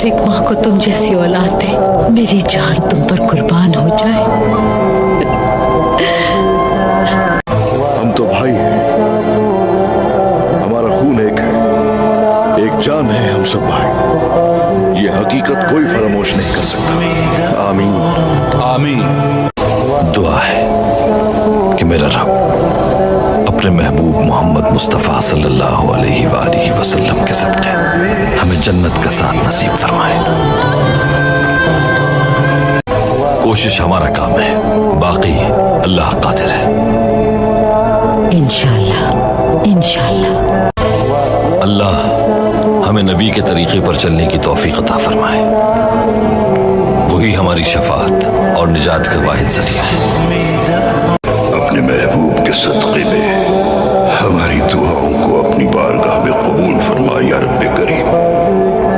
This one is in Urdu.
ہر ایک ماں کو تم جیسی اولاد دے. میری جان تم پر قربان ہو جائے. ہم تو بھائی ہیں، ہمارا خون ایک ہے، ایک جان ہے، ہم سب بھائی. یہ حقیقت کوئی فراموش نہیں کر سکتا. آمین آمین. دعا ہے کہ میرا رب اپنے محبوب محمد مصطفیٰ صلی اللہ علیہ وآلہ وسلم کے صدقے ہمیں جنت کا ساتھ نصیب فرمائے. کوشش ہمارا کام ہے، باقی اللہ قادر ہے. انشاءاللہ انشاءاللہ. اللہ ہمیں نبی کے طریقے پر چلنے کی توفیق عطا فرمائے. وہی ہماری شفاعت اور نجات کا واحد ذریعہ ہے. اپنے محبوب کے صدقے میں ہماری دعا